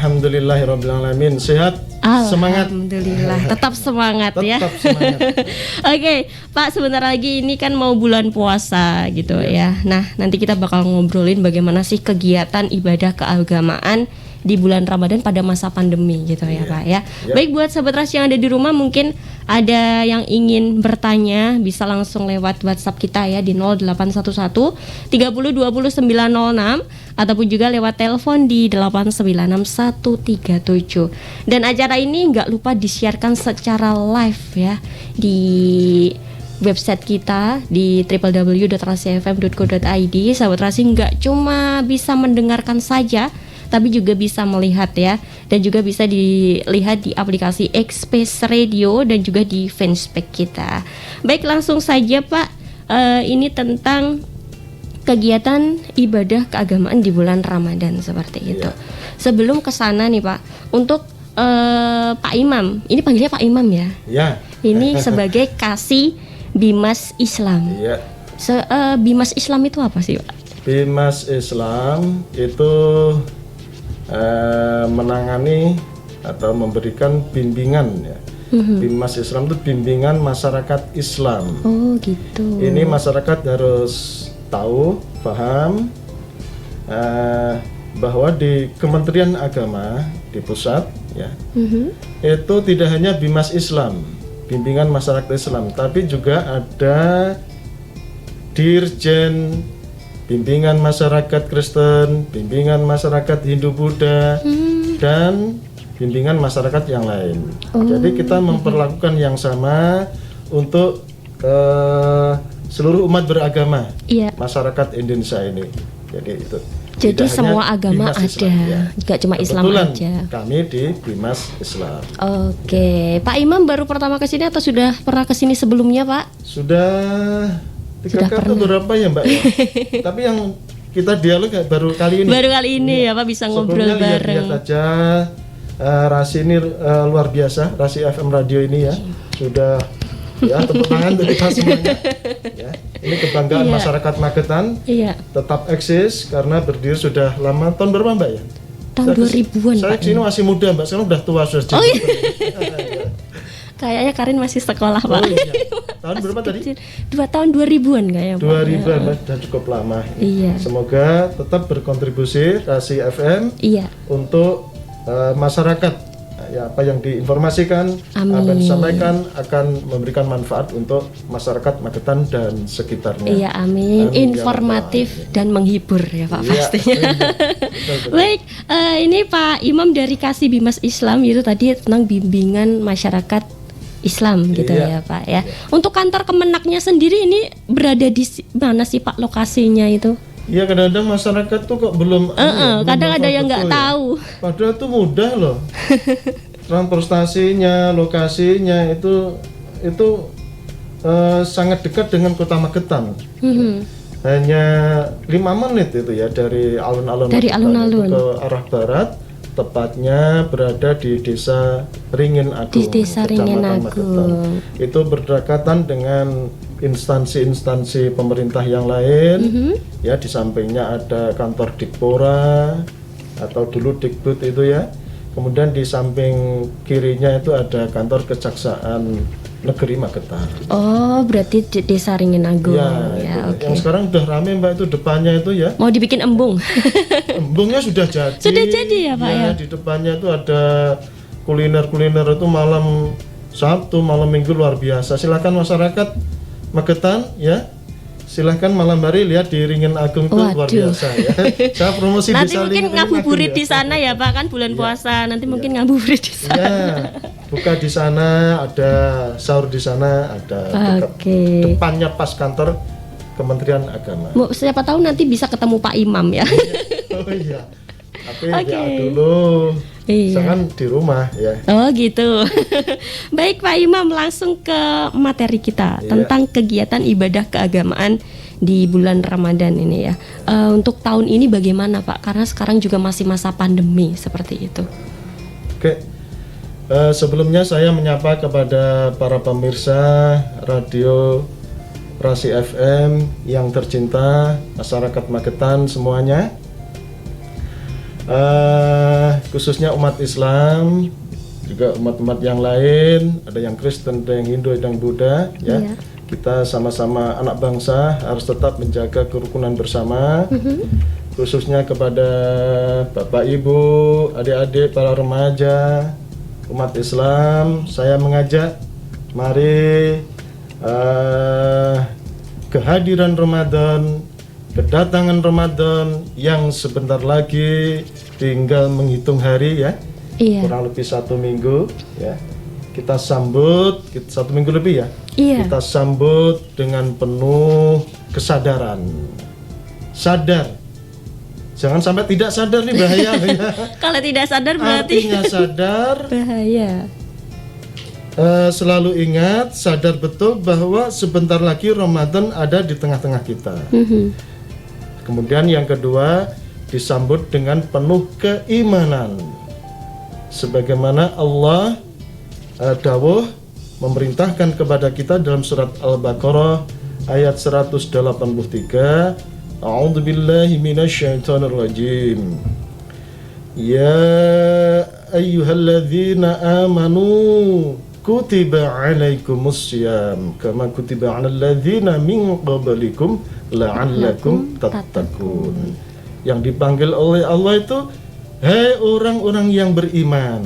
Alhamdulillahirrabbilalamin. Sehat, semangat. Alhamdulillah, tetap semangat ya. Tetap semangat. Oke, Pak, sebentar lagi ini kan mau bulan puasa gitu ya. Nah, nanti kita bakal ngobrolin bagaimana sih kegiatan ibadah keagamaan di bulan Ramadan pada masa pandemi gitu ya, Pak ya. Baik, buat sahabat Ras yang ada di rumah, mungkin ada yang ingin bertanya bisa langsung lewat WhatsApp kita ya di 0811 30 20 906 ataupun juga lewat telepon di 896 137. Dan acara ini nggak lupa disiarkan secara live ya di website kita di www.rasifm.co.id. Sahabat Rasi nggak cuma bisa mendengarkan saja, tapi juga bisa melihat ya, dan juga bisa dilihat di aplikasi X-Space Radio dan juga di fanspage kita. Baik, langsung saja Pak, ini tentang kegiatan ibadah keagamaan di bulan Ramadan seperti itu. Sebelum kesana nih Pak, untuk Pak Imam, ini panggilnya Pak Imam ya? Ya. Ini sebagai Kasih Bimas Islam. Iya. Bimas Islam itu apa sih Pak? Bimas Islam itu menangani atau memberikan bimbingan ya. Bimas Islam itu bimbingan masyarakat Islam. Oh gitu. Ini masyarakat harus tahu, paham bahwa di Kementerian Agama di pusat ya, itu tidak hanya Bimas Islam, bimbingan masyarakat Islam, tapi juga ada Dirjen bimbingan masyarakat Kristen, bimbingan masyarakat Hindu-Buddha, dan bimbingan masyarakat yang lain. Jadi kita memperlakukan yang sama untuk seluruh umat beragama masyarakat Indonesia ini. Jadi itu. Jadi semua agama ada, nggak cuma Islam aja. Kami di Bimas Islam. Oke, Pak Imam baru pertama kesini atau sudah pernah kesini sebelumnya, Pak? Sudah 3 kali atau berapa ya Mbak ya? Tapi yang kita dialog baru kali ini. Baru kali ini ya Pak, bisa ngobrol bareng. Lihat aja Rasi ini luar biasa, Rasi FM Radio ini ya. Sudah ya, tepuk tangan untuk kita semuanya ya. Ini kebanggaan masyarakat Magetan. Tetap eksis karena berdiri sudah lama. Tahun berapa Mbak ya? Tahun 2000-an Saya Pak. Saya masih muda Mbak, sekarang udah tua sudah. Kayaknya Karin masih sekolah Pak. Tahun berapa tadi? 2 tahun 2000-an kayaknya Pak. 2000-an Mbak, sudah cukup lama. Semoga tetap berkontribusi Rasi FM untuk masyarakat. Ya, apa yang diinformasikan, apa yang disampaikan akan memberikan manfaat untuk masyarakat Magetan dan sekitarnya. Iya, amin. Informatif dan menghibur ya Pak pastinya. Baik, ini Pak Imam dari Kasih Bimas Islam itu tadi tentang bimbingan masyarakat Islam gitu ya Pak ya. Untuk kantor Kemenaknya sendiri ini berada di mana sih Pak lokasinya itu? Iya, kadang-kadang masyarakat tuh kok belum kadang ada yang nggak tahu. Padahal tuh mudah loh. Transportasinya, lokasinya itu sangat dekat dengan Kota Magetan. Hanya 5 menit itu ya dari alun-alun Magetan ke arah barat. Tepatnya berada di Desa Ringin Agung, di Desa Ringin Agung. Itu berdekatan dengan instansi-instansi pemerintah yang lain. Ya, di sampingnya ada kantor Dikpora atau dulu Dikbud itu ya. Kemudian di samping kirinya itu ada kantor Kejaksaan Negeri Magetan. Oh, berarti Desa Ringin Agung ya. Yang sekarang udah rame Mbak, itu depannya itu ya. Mau dibikin embung. Embungnya sudah jadi. Sudah jadi ya Pak ya. Di depannya itu ada kuliner-kuliner itu malam Sabtu, malam Minggu luar biasa. Silakan masyarakat Magetan ya. Silahkan malam hari lihat di Ringin Agung itu luar biasa ya. Saya promosi nanti mungkin ngabuburit di sana ya Pak, kan bulan puasa nanti mungkin ngabuburit di sana. Ya, buka di sana, ada sahur di sana, ada depannya pas kantor Kementerian Agama. Siapa tahu nanti bisa ketemu Pak Imam ya. Oh iya. Tapi ya dulu saya kan di rumah ya. Oh gitu. Baik Pak Imam, langsung ke materi kita tentang kegiatan ibadah keagamaan di bulan Ramadan ini ya. Untuk tahun ini bagaimana Pak? Karena sekarang juga masih masa pandemi seperti itu. Oke. Sebelumnya saya menyapa kepada para pemirsa radio Rasi FM yang tercinta, masyarakat Magetan semuanya. Khususnya umat Islam, juga umat-umat yang lain, ada yang Kristen, ada yang Hindu, ada yang Buddha, ya. Iya. Kita sama-sama anak bangsa harus tetap menjaga kerukunan bersama. Khususnya kepada Bapak Ibu, adik-adik, para remaja, umat Islam, saya mengajak, mari kehadiran Ramadan, kedatangan Ramadan yang sebentar lagi tinggal menghitung hari, ya. Iya. Kurang lebih 1 minggu, ya. Kita sambut, 1 minggu lebih, ya. Iya. Kita sambut dengan penuh kesadaran. Sadar. Jangan sampai tidak sadar, nih bahaya. Kalau tidak sadar berarti Artinya sadar. bahaya. Selalu ingat, sadar betul bahwa sebentar lagi Ramadan ada di tengah-tengah kita. Kemudian yang kedua, disambut dengan penuh keimanan. Sebagaimana Allah dawuh memerintahkan kepada kita dalam surat Al-Baqarah ayat 183, A'udzu billahi minasyaitonir rajim. Ya ayyuhalladzina amanu kutiba 'alaikumus syiyam kama kutiba 'alal ladzina min qablikum la'allakum tattaqun. Yang dipanggil oleh Allah itu, hai orang-orang yang beriman,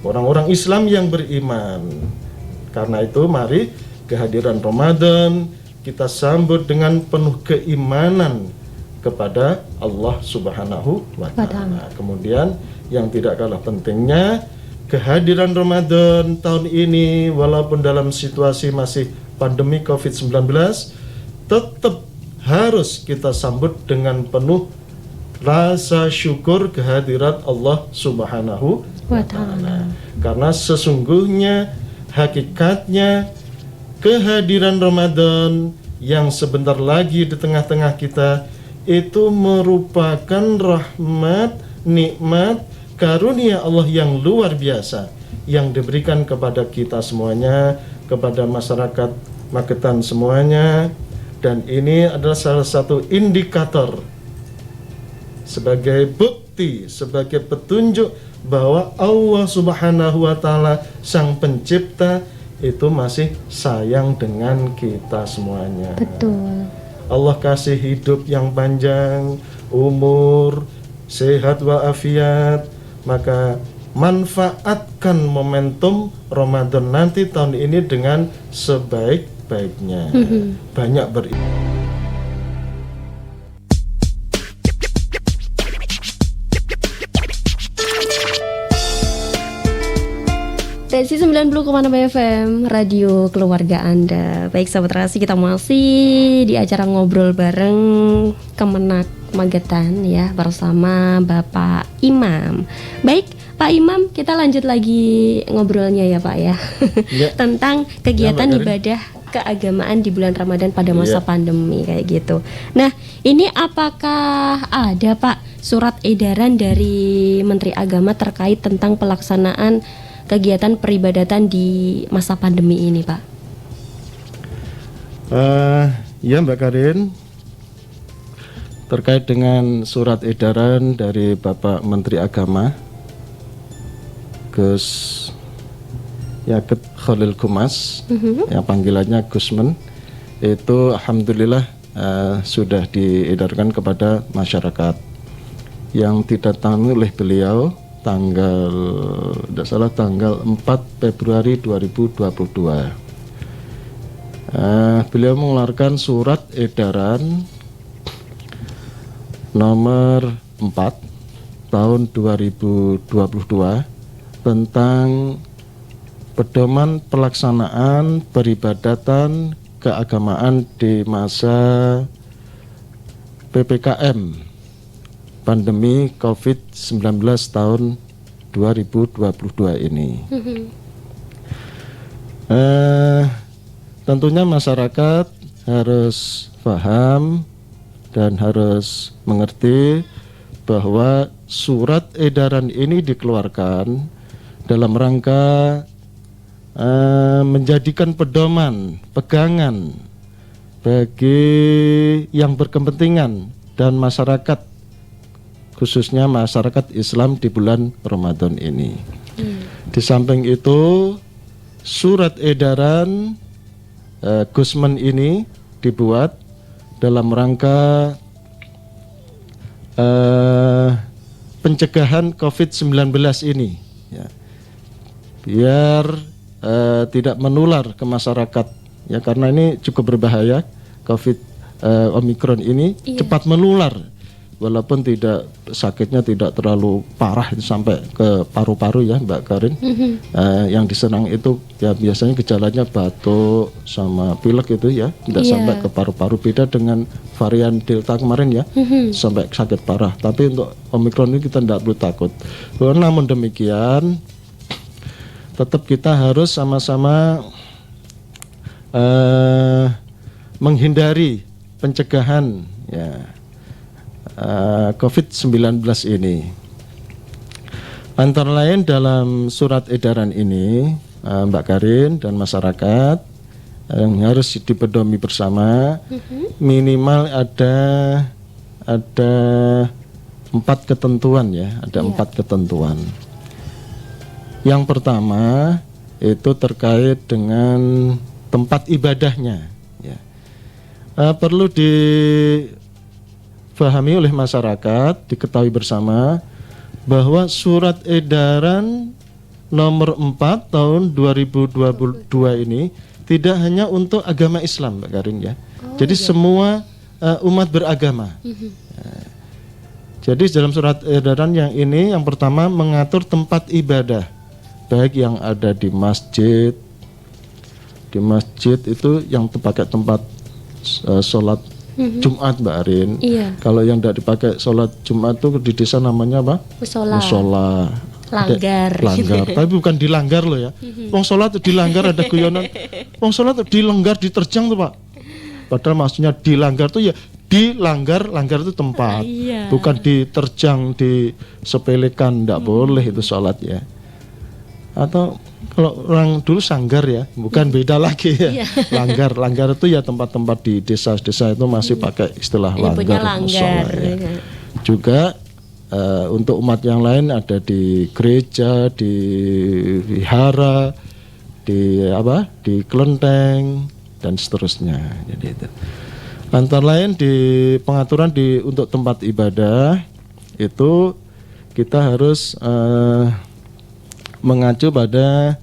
orang-orang Islam yang beriman. Karena itu mari kehadiran Ramadan kita sambut dengan penuh keimanan kepada Allah Subhanahu wa Ta'ala. Kemudian yang tidak kalah pentingnya, kehadiran Ramadan tahun ini walaupun dalam situasi masih pandemi COVID-19 tetap harus kita sambut dengan penuh rasa syukur kehadirat Allah Subhanahu wa Ta'ala. Karena sesungguhnya hakikatnya kehadiran Ramadan yang sebentar lagi di tengah-tengah kita itu merupakan rahmat, nikmat, karunia Allah yang luar biasa yang diberikan kepada kita semuanya, kepada masyarakat Magetan semuanya. Dan ini adalah salah satu indikator sebagai bukti, sebagai petunjuk bahwa Allah Subhanahu wa Ta'ala Sang Pencipta itu masih sayang dengan kita semuanya. Betul. Allah kasih hidup yang panjang, umur, sehat walafiat, maka manfaatkan momentum Ramadan nanti tahun ini dengan sebaik-baiknya. Banyak beribadah. Tensi 90,6 FM Radio Keluarga Anda. Baik sahabat Rasi, kita masih di acara ngobrol bareng Kemenak Magetan ya, bersama Bapak Imam. Baik Pak Imam, kita lanjut lagi ngobrolnya ya Pak ya, Ya. tentang kegiatan Ya, Mbak Karin. ibadah keagamaan di bulan Ramadan pada masa Ya. pandemi kayak gitu. Nah, ini apakah ada Pak surat edaran dari Menteri Agama terkait tentang pelaksanaan kegiatan peribadatan di masa pandemi ini, Pak? Ya Mbak Karin, terkait dengan surat edaran dari Bapak Menteri Agama Gus Yakut Khalil Kumas, yang panggilannya Gusmen, itu alhamdulillah sudah diedarkan kepada masyarakat yang didatangi oleh beliau tanggal 4 Februari 2022. Beliau mengeluarkan surat edaran nomor 4 tahun 2022 tentang pedoman pelaksanaan peribadatan keagamaan di masa PPKM pandemi COVID-19 tahun 2022 ini. Tentunya masyarakat harus paham dan harus mengerti bahwa surat edaran ini dikeluarkan dalam rangka menjadikan pedoman, pegangan bagi yang berkepentingan dan masyarakat khususnya masyarakat Islam di bulan Ramadan ini. Di samping itu, surat edaran Gusmen ini dibuat dalam rangka pencegahan COVID-19 ini, ya, biar tidak menular ke masyarakat, ya, karena ini cukup berbahaya. Omikron ini cepat menular, walaupun tidak sakitnya tidak terlalu parah itu sampai ke paru-paru ya Mbak Karin. Yang diserang itu ya biasanya gejalanya batuk sama pilek itu ya, tidak sampai ke paru-paru, beda dengan varian Delta kemarin ya, sampai sakit parah. Tapi untuk Omikron ini kita tidak perlu takut. Namun demikian tetap kita harus sama-sama menghindari pencegahan ya COVID-19 ini. Antara lain dalam surat edaran ini, Mbak Karin dan masyarakat yang harus dipedomi bersama, minimal ada 4 ketentuan ya, ada 4 ketentuan. Yang pertama itu terkait dengan tempat ibadahnya. Ya. Perlu difahami oleh masyarakat, diketahui bersama bahwa surat edaran nomor 4 tahun 2022 ini tidak hanya untuk agama Islam, Mbak Karin ya. Jadi semua umat beragama. Jadi dalam surat edaran yang ini, yang pertama mengatur tempat ibadah, baik yang ada di masjid. Di masjid itu yang pakai tempat sholat Jumat, Mbak Arin. Kalau yang tidak dipakai sholat Jumat itu di desa namanya apa? Musola. Langgar. Tapi bukan dilanggar loh ya. Wong sholat itu dilanggar, ada guyonan. Wong sholat itu dilanggar, diterjang tuh Pak. Padahal maksudnya dilanggar tuh ya dilanggar, langgar itu tempat, bukan diterjang, disepelekan, tidak boleh itu sholat ya. Atau kalau orang dulu sanggar ya, bukan beda lagi ya. Langgar itu ya tempat-tempat di desa-desa itu masih pakai istilah langgar. Ya. Juga untuk umat yang lain ada di gereja, di wihara, di kelenteng dan seterusnya. Jadi itu. Antara lain di pengaturan untuk tempat ibadah itu kita harus mengacu pada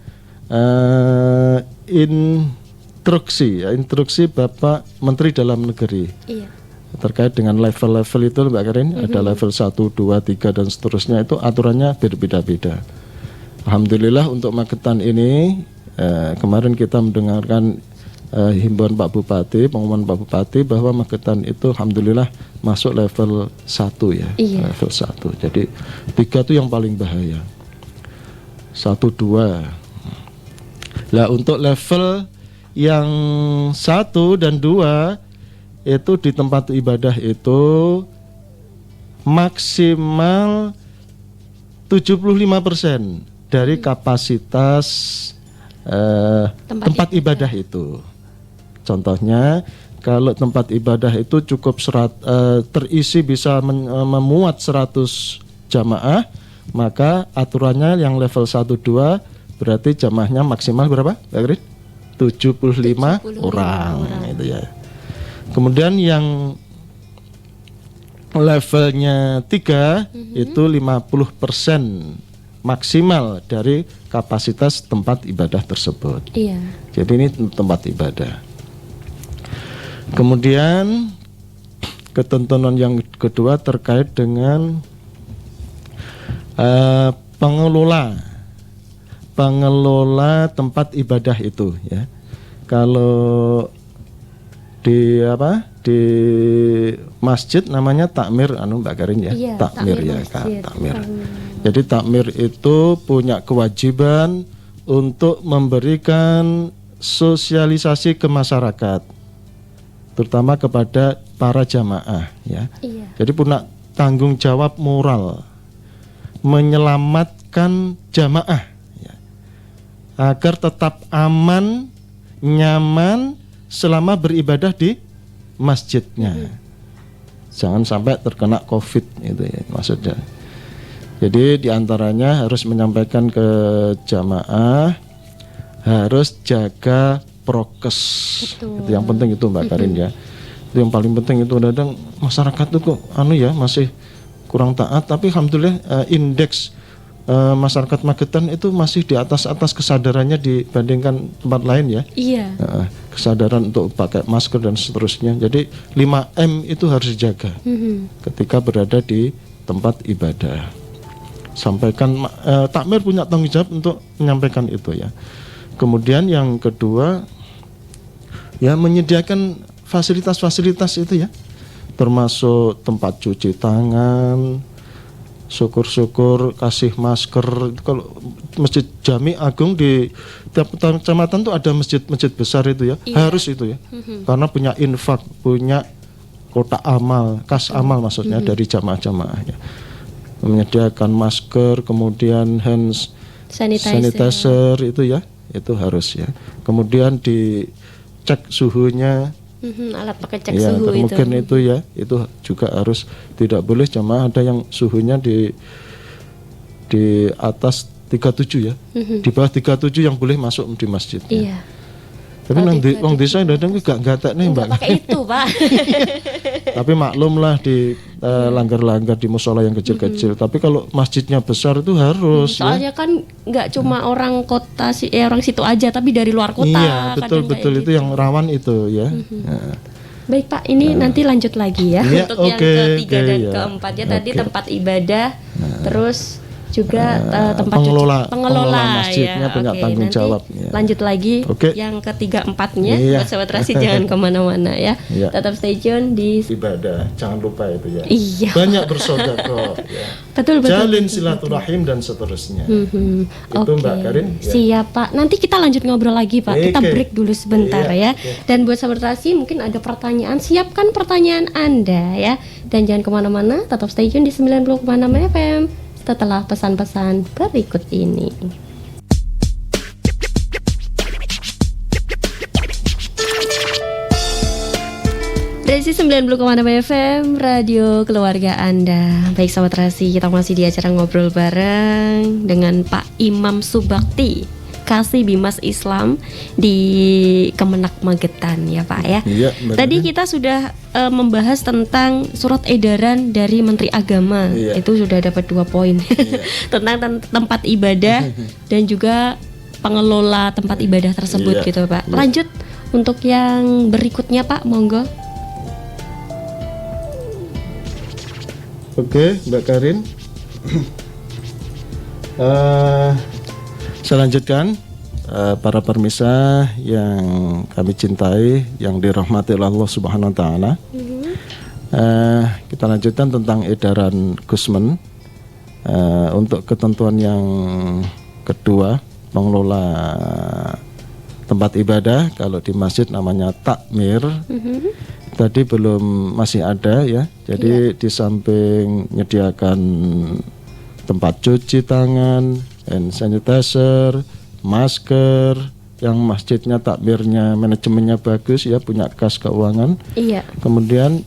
instruksi Bapak Menteri Dalam Negeri terkait dengan level-level itu Mbak Karin. Ada level 1, 2, 3 dan seterusnya, itu aturannya berbeda-beda. Alhamdulillah untuk Magetan ini kemarin kita mendengarkan himbauan Pak Bupati, pengumuman Pak Bupati bahwa Magetan itu alhamdulillah masuk level 1 ya. Level 1. Jadi 3 itu yang paling bahaya. 1, 2. Nah untuk level yang 1 dan 2 itu di tempat ibadah itu maksimal 75% dari kapasitas tempat ibadah itu. Contohnya kalau tempat ibadah itu cukup terisi bisa memuat 100 jamaah, maka aturannya yang level 1, 2 berarti jamaahnya maksimal berapa, Mbak Kris? 75 orang itu ya. Kemudian yang levelnya 3 itu 50% maksimal dari kapasitas tempat ibadah tersebut. Jadi ini tempat ibadah. Kemudian ketentuan yang kedua terkait dengan pengelola tempat ibadah itu ya. Kalau di masjid namanya takmir Mbak Karin ya. Takmir ya kan, takmir. Jadi takmir itu punya kewajiban untuk memberikan sosialisasi ke masyarakat, terutama kepada para jamaah ya. Jadi punya tanggung jawab moral menyelamatkan jamaah ya, agar tetap aman, nyaman selama beribadah di masjidnya. jangan sampai terkena COVID itu ya maksudnya. Jadi diantaranya harus menyampaikan ke jamaah harus jaga prokes. Betul. Itu yang penting itu Mbak Karin ya. Itu yang paling penting itu kadang masyarakat tuh kok masih kurang taat, tapi alhamdulillah indeks masyarakat Magetan itu masih di atas kesadarannya dibandingkan tempat lain ya. Iya. Kesadaran untuk pakai masker dan seterusnya. Jadi 5M itu harus dijaga ketika berada di tempat ibadah. Sampaikan takmir punya tanggung jawab untuk menyampaikan itu ya. Kemudian yang kedua ya menyediakan fasilitas-fasilitas itu ya, termasuk tempat cuci tangan. Syukur-syukur kasih masker. Kalau Masjid Jami Agung di tiap kecamatan tuh ada masjid-masjid besar itu ya. Iya. Harus itu ya. Karena punya infak, punya kotak amal, kas amal maksudnya dari jamaah-jamaahnya. Menyediakan masker, kemudian hand sanitizer itu ya. Itu harus ya. Kemudian dicek suhunya. Alat pengecek Ya, suhu itu. mungkin itu ya, itu juga harus, tidak boleh jamaah ada yang suhunya di atas 37 ya. Di bawah 37 yang boleh masuk di masjid. Iya. Tapi nanti wong desa kadang gak gatek nih Mbak. Nggak pakai itu, Pak. Tapi maklum lah di langgar-langgar di musola yang kecil-kecil. Tapi kalau masjidnya besar itu harus ya. Soalnya kan nggak cuma orang kota orang situ aja, tapi dari luar kota. Iya, kadang betul kayak itu gitu. yang rawan itu ya. Nah. Baik Pak, ini nanti lanjut lagi ya Iya, untuk yang oke, ketiga dan ya. keempatnya tadi Oke. tempat ibadah, terus juga tempat pengelola pengelola masjidnya ya. punya Oke, tanggung nanti jawab, ya. Lanjut lagi Oke. yang ketiga empatnya. Iya. Buat Sobat Terasi jangan kemana-mana ya. Iya. Tetap stay tune di Ibadah, jangan lupa itu ya. Iya. Banyak bersedekah ya. betul. Jalin silaturahim dan seterusnya. Itu Oke. Mbak Karin ya. Siap Pak. Nanti kita lanjut ngobrol lagi Pak. Kita Oke. break dulu sebentar Iya, ya. oke. Dan buat Sobat Terasi mungkin ada pertanyaan, siapkan pertanyaan Anda ya. Dan jangan kemana-mana, tetap stay tune di 90,6 FM setelah pesan-pesan berikut ini. Resi 90,6 FM, radio keluarga Anda. Baik Sobat Rasi, kita masih di acara ngobrol bareng dengan Pak Imam Subakti, Kasih Bimas Islam di Kemenak Magetan ya Pak ya. Iya, Mbak Tadi Karin. kita sudah membahas tentang surat edaran dari Menteri Agama. Iya. Itu sudah dapat 2 poin. Tentang tempat ibadah dan juga pengelola tempat ibadah tersebut Iya, gitu Pak. iya. Lanjut untuk yang berikutnya Pak, monggo. Oke, Mbak Karin. Saya lanjutkan para permisa yang kami cintai, yang dirahmati oleh Allah Subhanahu wa taala. Kita lanjutkan tentang edaran Gusmen untuk ketentuan yang kedua, pengelola tempat ibadah. Kalau di masjid namanya takmir. Tadi masih ada ya. Jadi di samping menyediakan tempat cuci tangan, hand sanitizer, masker, yang masjidnya takmirnya manajemennya bagus ya, punya kas keuangan. Iya. Kemudian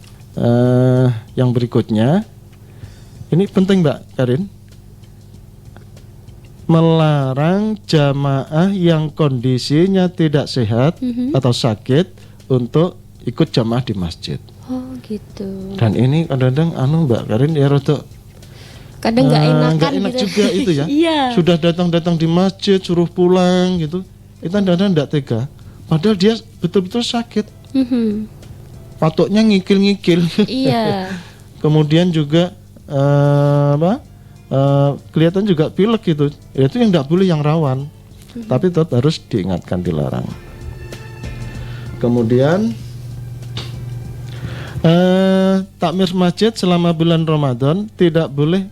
yang berikutnya, ini penting Mbak Karin, melarang jamaah yang kondisinya tidak sehat atau sakit untuk ikut jamaah di masjid. Oh gitu. Dan ini kadang-kadang Mbak Karin ya rada Kadang nggak enakan nggak enak gitu. juga itu ya. Iya. Sudah datang di masjid suruh pulang gitu. Itu kadang-kadang nggak tega. Padahal dia betul-betul sakit. Patoknya ngikil-ngikil. Iya. Kemudian juga kelihatan juga pilek gitu. Ya, itu yang nggak boleh, yang rawan. Tapi tetap harus diingatkan, dilarang. Kemudian takmir masjid selama bulan Ramadan tidak boleh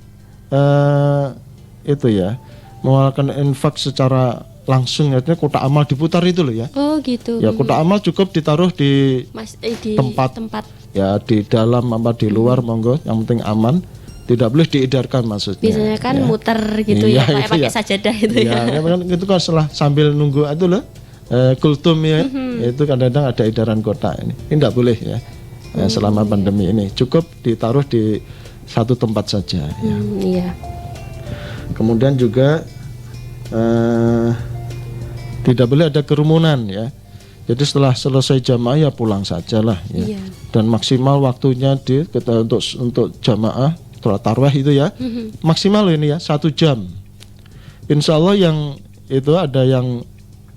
itu ya, mengeluarkan infak secara langsung, artinya kotak amal diputar itu loh ya. Oh gitu. Ya, kotak amal cukup ditaruh di Di tempat. tempat. Ya, di dalam apa di luar monggo, yang penting aman. Tidak boleh diedarkan maksudnya. Biasanya kan ya. muter gitu Iya, ya, itu pakai ya. sajadah itu Ya, ya. memang itu kan setelah sambil nunggu itu loh kultum ya, itu kadang-kadang ada edaran kotak ini tidak boleh ya. selama pandemi ini. Cukup ditaruh di satu tempat saja. Ya. Iya. Kemudian juga tidak boleh ada kerumunan ya. Jadi setelah selesai jamaah ya pulang sajalah ya. Iya. Dan maksimal waktunya untuk jamaah sholat tarawih itu ya maksimal ini ya 1 jam. Insya Allah yang itu ada yang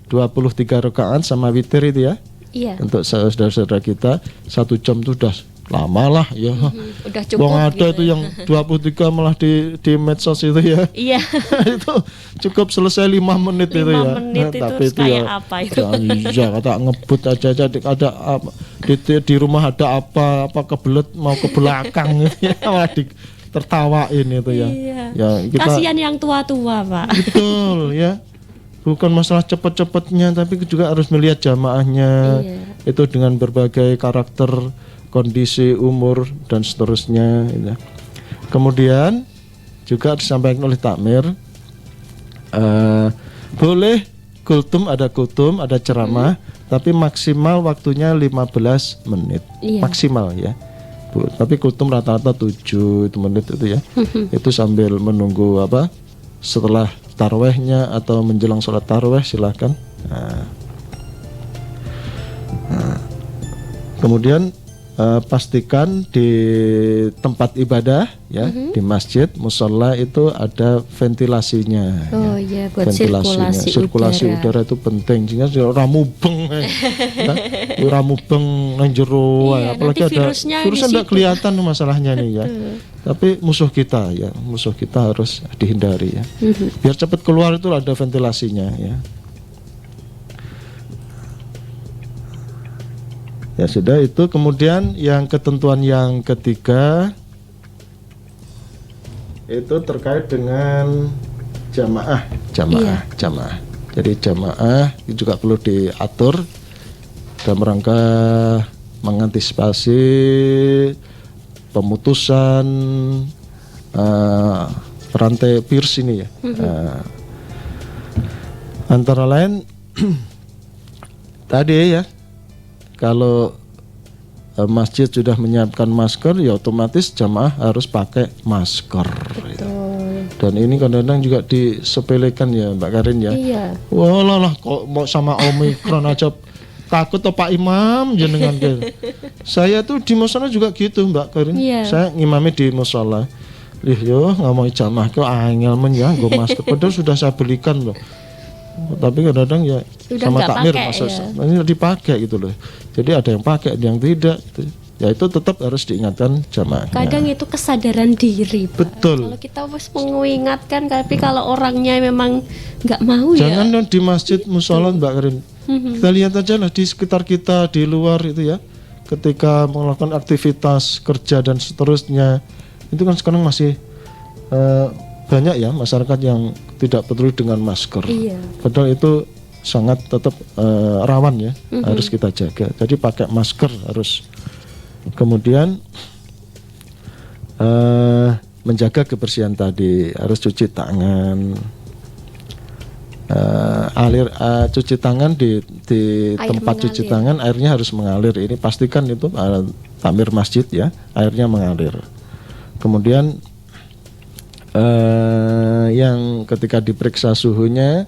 23 rakaat sama witir itu ya. Iya. Untuk saudara-saudara kita 1 jam itu sudah lama lah ya. Udah cukup. Wong ada gitu itu yang 23 malah di medsos itu ya. Iya. Itu cukup selesai 5 menit 5 itu ya. menit itu Tapi itu kayak ya, apa itu? Iya, kata ngebut aja ada di rumah ada apa kebelet mau ke belakang gitu ya. Malah tertawain itu ya. Iya. Ya kita Kasihan yang tua-tua, Pak. betul ya. Bukan masalah cepet-cepetnya tapi juga harus melihat jamaahnya. Iya. Itu dengan berbagai karakter, kondisi umur dan seterusnya gitu. Kemudian juga disampaikan oleh takmir boleh kultum, ada ceramah tapi maksimal waktunya 15 menit. Iya. Maksimal ya Bu. Tapi kultum rata-rata 7 menit itu ya. Itu sambil menunggu setelah tarawehnya atau menjelang sholat taraweh silahkan. Kemudian pastikan di tempat ibadah ya, di masjid, musola itu ada ventilasinya. Oh iya, buat sirkulasi udara itu penting sehingga ora mubeng. Ora mubeng nang jero, Iya, apalagi nanti ada virusnya virusnya di enggak situ. kelihatan masalahnya nih ya. Tapi musuh kita harus dihindari ya. Biar cepat keluar itu ada ventilasinya ya. Ya sudah itu. Kemudian yang ketentuan yang ketiga itu terkait dengan jamaah. Jadi jamaah itu juga perlu diatur dalam rangka mengantisipasi pemutusan rantai virus ini ya. Antara lain tadi ya, kalau masjid sudah menyiapkan masker, ya otomatis jamaah harus pakai masker. Ya. Dan ini kadang-kadang juga disepelekan ya Mbak Karin ya. Iya. Walah kok mau sama Omikron aja takut toh Pak Imam jenengan gitu. Saya tuh di musola juga gitu Mbak Karin. Iya. Saya ngimami di musola. Yo ngomong jamaah kok angel men ya nggo masker. Padahal sudah saya belikan loh. Tapi kadang-kadang ya Udah sama nggak takmir pakai, ini dipakai gitu loh. Jadi ada yang pakai, ada yang tidak gitu. Ya itu tetap harus diingatkan jamaahnya. Kadang itu kesadaran diri, Pak. Betul. Kalau kita harus mengingatkan, tapi kalau orangnya memang nggak mau Jangan ya. dong di masjid musola Mbak Karin. Kita lihat aja lah di sekitar kita, di luar itu ya. Ketika melakukan aktivitas kerja dan seterusnya, itu kan sekarang masih banyak ya masyarakat yang tidak peduli dengan masker. Iya. Padahal itu sangat tetap rawan ya, harus kita jaga. Jadi pakai masker harus. Kemudian menjaga kebersihan tadi, harus cuci tangan. Cuci tangan di tempat cuci tangan airnya harus mengalir. Ini pastikan itu takmir masjid ya, airnya mengalir. Kemudian yang ketika diperiksa suhunya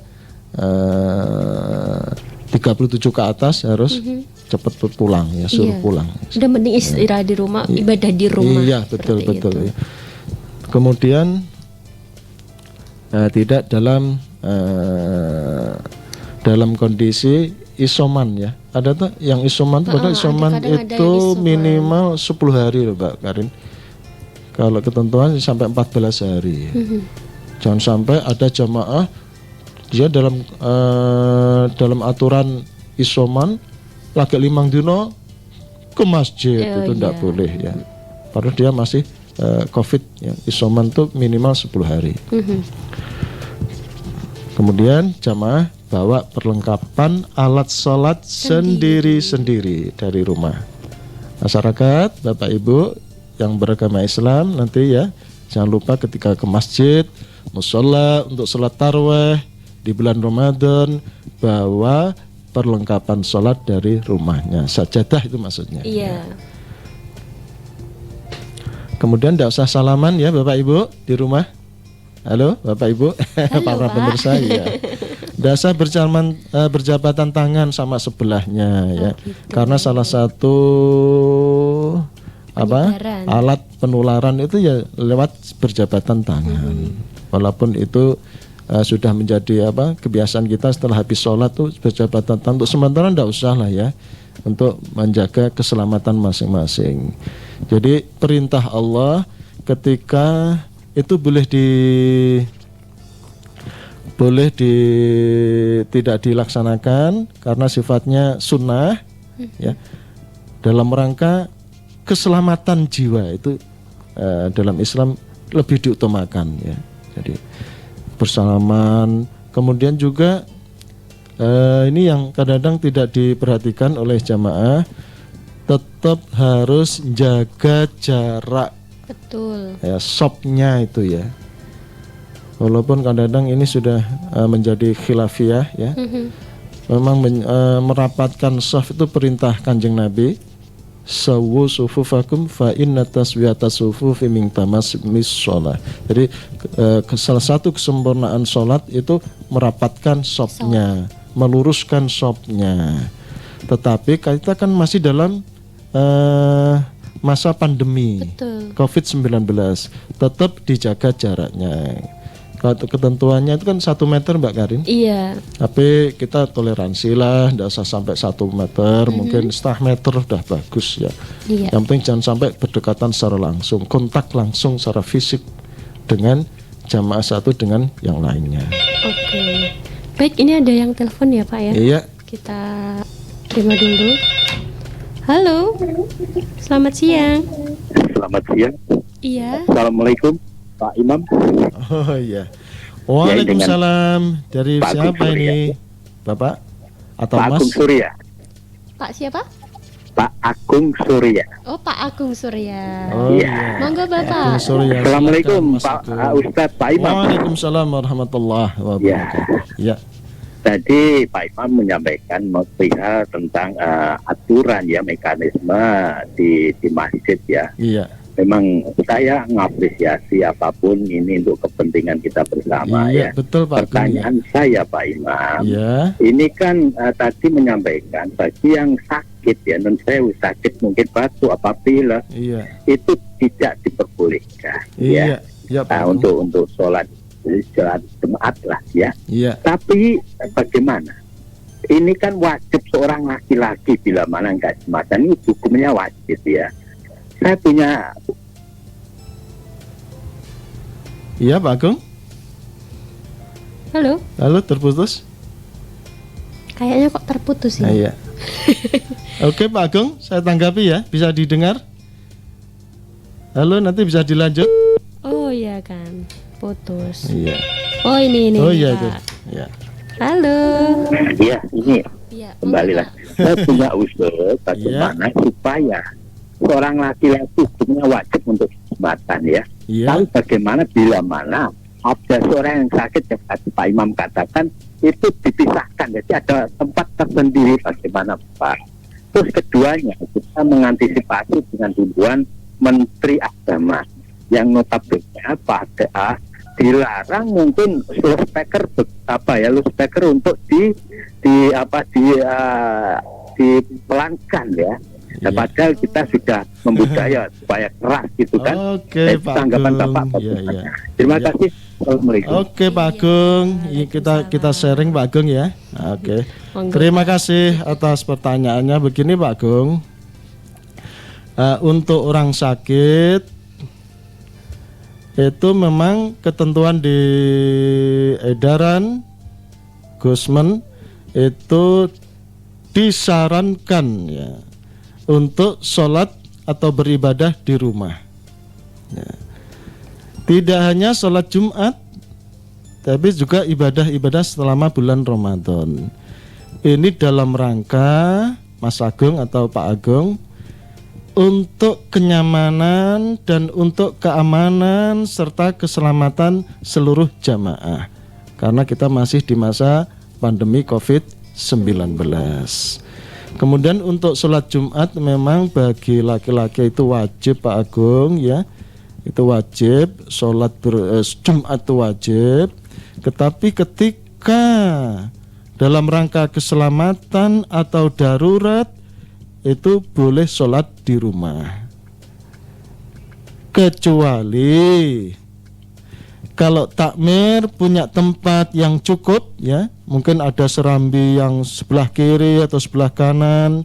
37 ke atas harus cepat pulang ya, suruh pulang. Udah mending istirahat di rumah, ibadah di rumah. Iya betul ya. Kemudian tidak dalam kondisi isoman ya. Ada tuh yang isoman, padahal isoman itu minimal 10 hari loh Mbak Karin. Kalau ketentuan sampai 14 hari. Jangan sampai ada jamaah dia dalam aturan isoman lagi 5 dino ke masjid, itu tidak boleh ya. Padahal dia masih COVID ya. Isoman tuh minimal 10 hari. Kemudian jamaah bawa perlengkapan alat sholat sendiri-sendiri dari rumah. Masyarakat, Bapak Ibu yang beragama Islam nanti ya, jangan lupa ketika ke masjid, musola untuk sholat tarawih di bulan Ramadan, bawa perlengkapan sholat dari rumahnya. Sajadah itu maksudnya. Iya. Kemudian tidak usah salaman ya Bapak Ibu di rumah. Halo Bapak Ibu, Halo, para Pak. pemirsa ya. Tidak usah berjabatan tangan sama sebelahnya ya. gitu. Karena salah satu Penyebaran. alat penularan itu ya lewat berjabatan tangan. Walaupun itu sudah menjadi kebiasaan kita setelah habis sholat tuh berjabatan tangan. Untuk sementara tidak usah lah ya, untuk menjaga keselamatan masing-masing. Jadi perintah Allah ketika itu tidak dilaksanakan karena sifatnya sunnah ya, dalam rangka keselamatan jiwa itu dalam Islam lebih diutamakan ya. Jadi bersalaman, kemudian juga ini yang kadang-kadang tidak diperhatikan oleh jamaah, tetap harus jaga jarak. Betul. Ya, sopnya itu ya. Walaupun kadang-kadang ini sudah menjadi khilafiyah ya. Memang merapatkan saf itu perintah Kanjeng Nabi. Sawu sufufakum fa inna taswiyata sufufi min tamasmis shalah. Jadi salah satu kesempurnaan salat itu merapatkan sopnya, meluruskan sopnya. Tetapi kita kan masih dalam masa pandemi. Betul. COVID-19, tetap dijaga jaraknya. Kalau ketentuannya itu kan 1 meter Mbak Karin. Iya. Tapi kita toleransi lah, tidak usah sampai 1 meter, mungkin setengah meter udah bagus ya. Iya. Yang penting jangan sampai berdekatan secara langsung, kontak langsung secara fisik dengan jamaah satu dengan yang lainnya. Oke. Baik, ini ada yang telepon ya Pak ya? Iya. Kita terima dulu. Halo. Selamat siang. Selamat siang. Iya. Assalamualaikum Pak Imam. Oh iya. Waalaikumsalam. Dari Pak siapa Agung Surya. ini? Bapak atau Pak Mas? Agung Surya. Pak siapa? Pak Agung Surya. Oh, Pak Agung Surya. Oh Iya. iya. Monggo Bapak. Agung Surya. Assalamualaikum Silakan, Mas Pak Agung. Ustadz, Pak Imam. Waalaikumsalam warahmatullahi wabarakatuh. Ya. Tadi Pak Imam menyampaikan perihal tentang aturan ya, mekanisme di masjid ya. Iya. Memang saya mengapresiasi apapun ini untuk kepentingan kita bersama Iya, ya. betul Pak Agung. Pertanyaan saya Pak Imam, Iya. ini kan tadi menyampaikan bagi yang sakit ya, non saya sakit mungkin batuk apabila Iya. itu tidak diperbolehkan Iya. ya. Iya Pak Nah, Agung. untuk sholat Jumat lah ya. Iya. Tapi bagaimana? Ini kan wajib seorang laki-laki bila mana enggak Jumatan, ini hukumnya wajib ya. Saya punya Iya Pak Agung. Halo. Halo, terputus. Kayaknya kok terputus Nah, ya? iya. Oke Pak Agung, saya tanggapi ya. Bisa didengar? Halo, nanti bisa dilanjut. Oh iya kan. Putus. Iya. Oh ini Oh iya itu. Pak. Ya. Halo. ya ini Iya. kembali monggo, lah. Pak. Saya punya usul bagaimana supaya seorang laki-laki hukumnya wajib untuk Jumatan ya. Iya. Tapi bagaimana bila mana ada seorang yang sakit yang tadi Pak Imam katakan itu dipisahkan, jadi ada tempat tersendiri bagaimana Pak. Terus keduanya kita mengantisipasi dengan himbauan Menteri Agama yang notabene pada dilarang mungkin loudspeaker loudspeaker untuk dipelankan ya. Nah, Iya. padahal kita sudah membudaya supaya keras gitu kan. Oke Itu Pak tanggapan Agung. Bapak Iya, bagaimana? iya. Terima Iya. kasih. Assalamualaikum. Oke Pak Agung, Iya, kita sharing Pak Agung ya. Oke. Monggo. Terima kasih atas pertanyaannya. Begini Pak Agung, untuk orang sakit itu memang ketentuan di edaran Gusmen itu disarankan ya untuk sholat atau beribadah di rumah. Ya. Tidak hanya sholat Jumat, tapi juga ibadah-ibadah selama bulan Ramadan. Ini dalam rangka Mas Agung atau Pak Agung untuk kenyamanan dan untuk keamanan serta keselamatan seluruh jamaah. Karena kita masih di masa pandemi COVID-19. Kemudian untuk sholat Jumat memang bagi laki-laki itu wajib Pak Agung ya. itu wajib, sholat Jumat itu wajib. Tetapi ketika dalam rangka keselamatan atau darurat itu boleh sholat di rumah, kecuali kalau takmir punya tempat yang cukup ya, mungkin ada serambi yang sebelah kiri atau sebelah kanan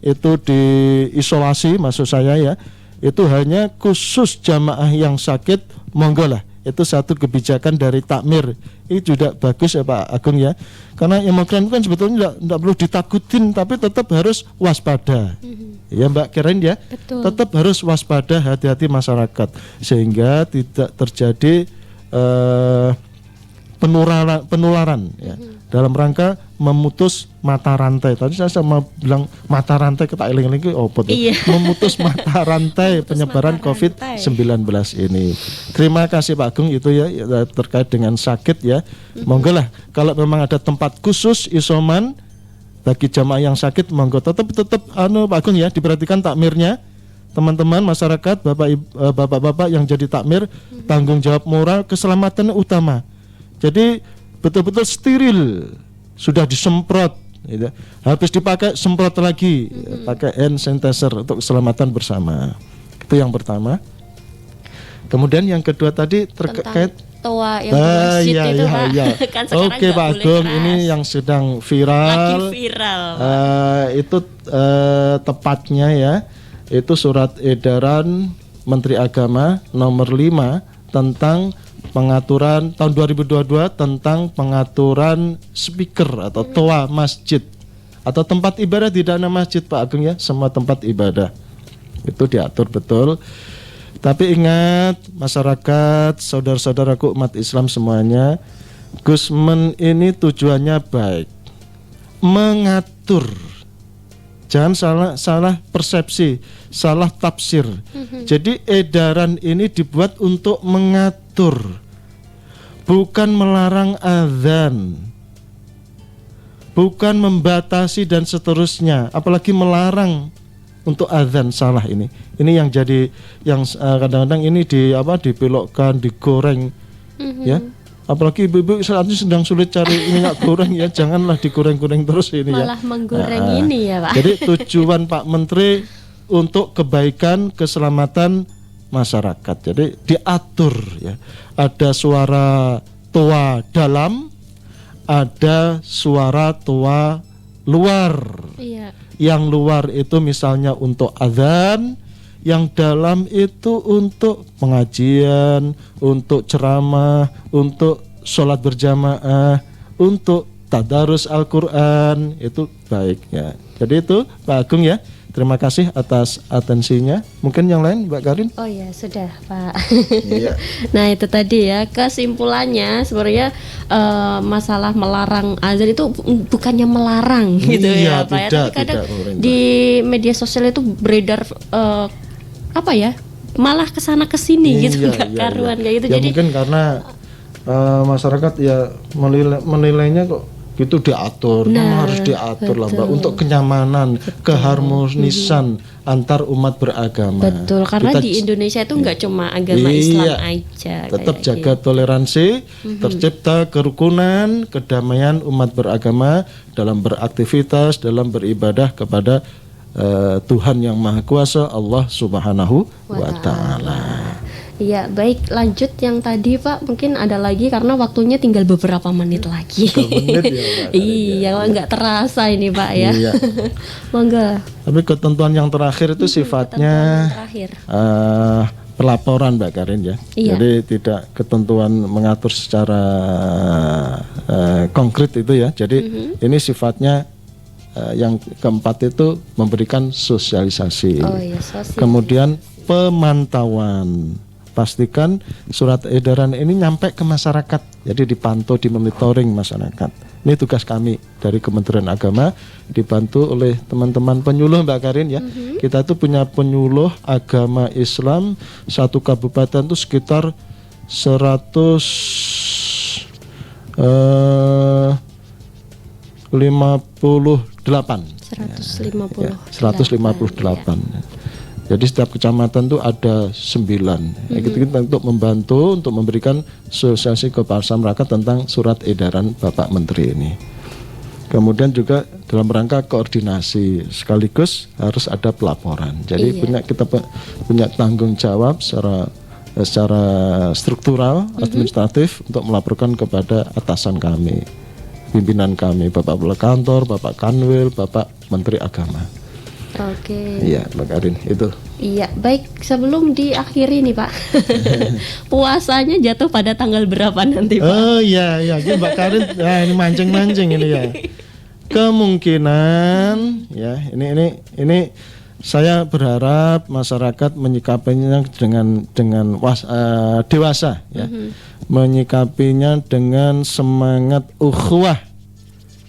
itu diisolasi, maksud saya ya, itu hanya khusus jamaah yang sakit, monggo lah. Itu satu kebijakan dari takmir. Ini juga bagus ya Pak Agung ya. Karena yang migran kan sebetulnya tidak perlu ditakutin, tapi tetap harus waspada. Ya Mbak Keren ya. Betul. Tetap harus waspada, hati-hati masyarakat sehingga tidak terjadi penularan ya. Dalam rangka memutus mata rantai. Tadi saya sama bilang mata rantai, kita eling-eling Iya. memutus mata rantai penyebaran COVID-19 ini. Terima kasih Pak Agung itu ya terkait dengan sakit ya. Monggo lah kalau memang ada tempat khusus isoman bagi jamaah yang sakit, monggo tetap Pak Agung ya, diperhatikan takmirnya. Teman-teman masyarakat, bapak-bapak yang jadi takmir, tanggung jawab moral keselamatan utama. Jadi betul-betul steril, sudah disemprot gitu. Habis dipakai semprot lagi, pakai hand sanitizer untuk keselamatan bersama. Itu yang pertama. Kemudian yang kedua tadi terkait toa yang di masjid itu Pak. Kan sekarang Oke Pak Agung, ini yang sedang viral. Lagi viral. Itu tepatnya ya, itu surat edaran Menteri Agama nomor 5 tentang pengaturan tahun 2022 tentang pengaturan speaker atau toa masjid atau tempat ibadah, tidak hanya masjid Pak Agung ya, semua tempat ibadah itu diatur betul. Tapi ingat masyarakat, saudara-saudaraku umat Islam semuanya, Gusmen ini tujuannya baik, mengatur. Jangan salah persepsi, salah tafsir. Jadi edaran ini dibuat untuk mengatur, bukan melarang azan, bukan membatasi dan seterusnya, apalagi melarang untuk azan. Salah ini. Ini yang jadi yang kadang-kadang ini dibelokkan, digoreng, ya. Apalagi ibu-ibu saat ini sedang sulit cari minyak goreng ya, janganlah digoreng-goreng terus ini ya. Malah menggoreng ini ya Pak. Jadi tujuan Pak Menteri untuk kebaikan keselamatan masyarakat. Jadi diatur ya. Ada suara toa dalam, ada suara toa luar. Iya. Yang luar itu misalnya untuk azan, yang dalam itu untuk pengajian, untuk ceramah, untuk sholat berjamaah, untuk tadarus Al-Quran, itu baiknya. Jadi itu Pak Agung ya, terima kasih atas atensinya. Mungkin yang lain Mbak Karin? Oh ya sudah Pak. Iya. Nah itu tadi ya, kesimpulannya sebenarnya masalah melarang azan itu bukannya melarang gitu Iya, ya Pak ya. tidak, Tapi kadang tidak, di media sosial itu beredar apa ya, malah kesana kesini gitu, nggak karuan kayak gitu. Ya Jadi mungkin karena masyarakat ya menilainya kok gitu diatur, memang harus diatur lah Mbak, untuk kenyamanan, keharmonisan antar umat beragama. Betul, karena kita, di Indonesia itu nggak cuma agama Islam aja. Tetap kayak jaga gitu. toleransi, tercipta kerukunan, kedamaian umat beragama dalam beraktivitas, dalam beribadah kepada Tuhan yang Maha Kuasa, Allah Subhanahu wa Ta'ala. Iya, baik, lanjut yang tadi Pak, mungkin ada lagi karena waktunya tinggal beberapa menit lagi. Menit ya, Pak. Iya, nggak terasa ini Pak ya. Iya. Monggo. Tapi ketentuan yang terakhir itu sifatnya pelaporan Mbak Karin ya. Iya. Jadi tidak ketentuan mengatur secara konkret itu ya. Jadi ini sifatnya yang keempat itu memberikan sosialisasi. Oh iya, sosial. Kemudian pemantauan. Pastikan surat edaran ini nyampe ke masyarakat. Jadi dipantau, dimonitoring masyarakat. Ini tugas kami dari Kementerian Agama, dibantu oleh teman-teman penyuluh Mbak Karin ya. Kita tuh punya penyuluh agama Islam satu kabupaten tuh sekitar 158. 158. Ya, 158. Jadi setiap kecamatan itu ada 9. Itu kita untuk membantu untuk memberikan sosialisasi kepada masyarakat tentang surat edaran Bapak Menteri ini. Kemudian juga dalam rangka koordinasi sekaligus harus ada pelaporan. Jadi kita punya tanggung jawab secara struktural administratif untuk melaporkan kepada atasan kami, pimpinan kami, Bapak Kepala Kantor, Bapak Kanwil, Bapak Menteri Agama. Oke. Iya, Mbak Karin, itu. Iya, baik, sebelum diakhiri nih Pak. Puasanya jatuh pada tanggal berapa nanti Pak? Oh iya, ini Mbak Karin, ini mancing-mancing ini ya. Kemungkinan ya, ini saya berharap masyarakat menyikapinya dengan dewasa ya. Menyikapinya dengan semangat ukhuwah,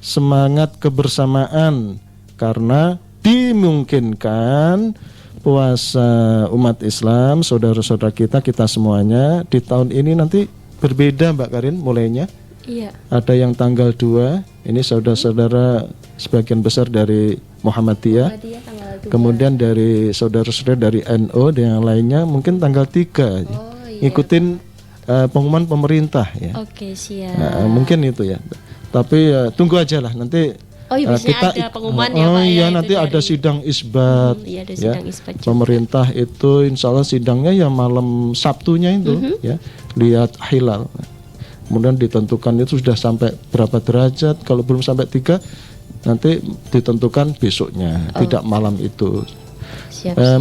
semangat kebersamaan, karena dimungkinkan puasa umat Islam, saudara-saudara kita semuanya di tahun ini nanti berbeda Mbak Karin mulainya. Iya. Ada yang tanggal 2, ini saudara-saudara sebagian besar dari Muhammadiyah. Kemudian dari saudara-saudara dari NU dan yang lainnya mungkin tanggal 3. Ngikutin pengumuman pemerintah ya. Oke, siap. Nah, mungkin itu ya. Tapi tunggu aja lah nanti. Biasanya ada pengumuman ya Pak ya, ya, nanti ada sidang isbat. Iya, ada sidang isbat juga. Pemerintah itu insya Allah sidangnya ya malam Sabtunya itu ya, lihat hilal. Kemudian ditentukan itu sudah sampai berapa derajat. Kalau belum sampai 3 nanti ditentukan besoknya, tidak malam itu.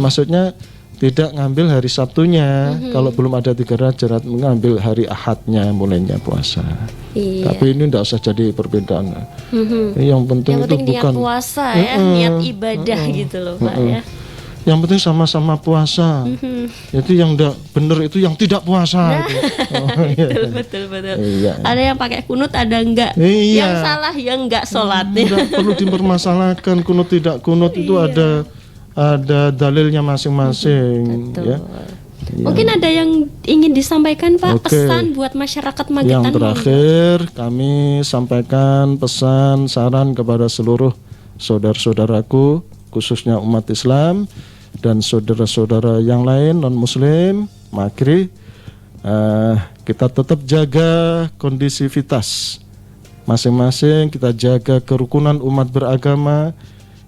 Maksudnya tidak ngambil hari Sabtunya. Kalau belum ada 3 derajat, mengambil hari Ahadnya mulainya puasa. Iya. Tapi ini tidak usah jadi perbedaan. Yang penting itu niat bukan puasa ya, niat ibadah gitu loh Pak ya. Yang penting sama-sama puasa. Itu yang tidak benar itu yang tidak puasa. Betul. Iya. Ada yang pakai kunut, ada enggak. Iya. Yang salah yang enggak sholat. Tidak perlu dipermasalahkan kunut tidak kunut itu ada dalilnya masing-masing. Betul. Ya. Mungkin ada yang ingin disampaikan Pak, pesan buat masyarakat Magetan. Yang terakhir kami sampaikan pesan saran kepada seluruh saudara-saudaraku, khususnya umat Islam dan saudara-saudara yang lain non Muslim. Mari kita tetap jaga kondisivitas masing-masing, kita jaga kerukunan umat beragama.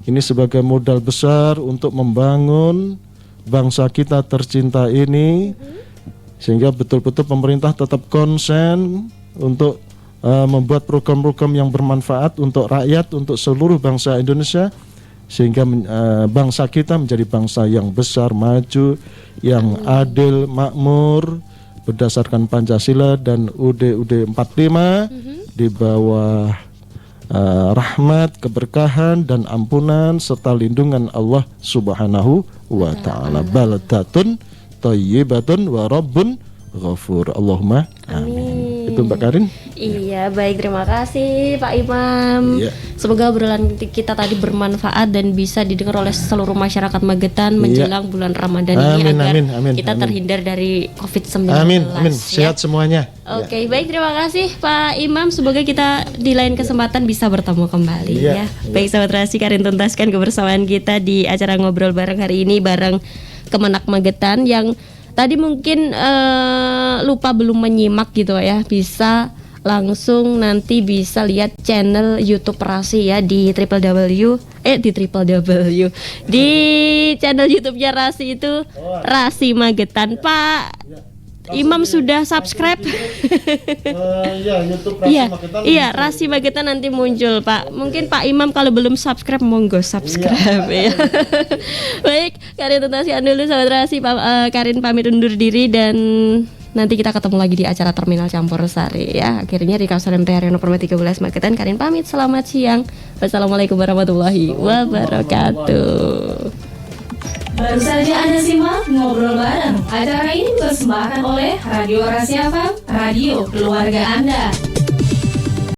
Ini sebagai modal besar untuk membangun bangsa kita tercinta ini, sehingga betul-betul pemerintah tetap konsen untuk membuat program-program yang bermanfaat untuk rakyat, untuk seluruh bangsa Indonesia, sehingga bangsa kita menjadi bangsa yang besar, maju, yang adil, makmur, berdasarkan Pancasila dan UUD 45 di bawah rahmat, keberkahan dan ampunan serta lindungan Allah Subhanahu wa ta'ala. Baldatun thayyibatun wa rabbun ghafur. Allahumma amin. Itu Mbak Karin. Iya, baik, terima kasih Pak Imam. Semoga obrolan kita tadi bermanfaat dan bisa didengar oleh seluruh masyarakat Magetan menjelang bulan Ramadan ini, agar kita terhindar dari COVID-19. Amin. Sehat semuanya. Oke, baik, terima kasih Pak Imam. Semoga kita di lain kesempatan bisa bertemu kembali ya. Baik, sahabat Rasi, Karin tuntaskan kebersamaan kita di acara ngobrol bareng hari ini bareng Kemenak Magetan. Yang tadi mungkin lupa belum menyimak gitu ya, bisa langsung nanti bisa lihat channel YouTube Rasi ya di di channel YouTube-nya Rasi itu Rasi Magetan. Pak Imam sudah subscribe? YouTube Rasi Magetan. Iya, Rasi Magetan nanti muncul Pak. Mungkin Pak Imam kalau belum subscribe monggo subscribe ya. Baik, Karin tuntaskan dulu sahabat Rasi. Karin pamit undur diri dan nanti kita ketemu lagi di acara Terminal Campur Sari ya. Akhirnya di kawasan MT Haryono Permai 13 Magetan, Karin pamit. Selamat siang. Wassalamualaikum warahmatullahi wabarakatuh. Baru saja Anda simak Ngobrol Bareng. Acara ini dipersembahkan oleh Radio Rasi FM, radio keluarga Anda.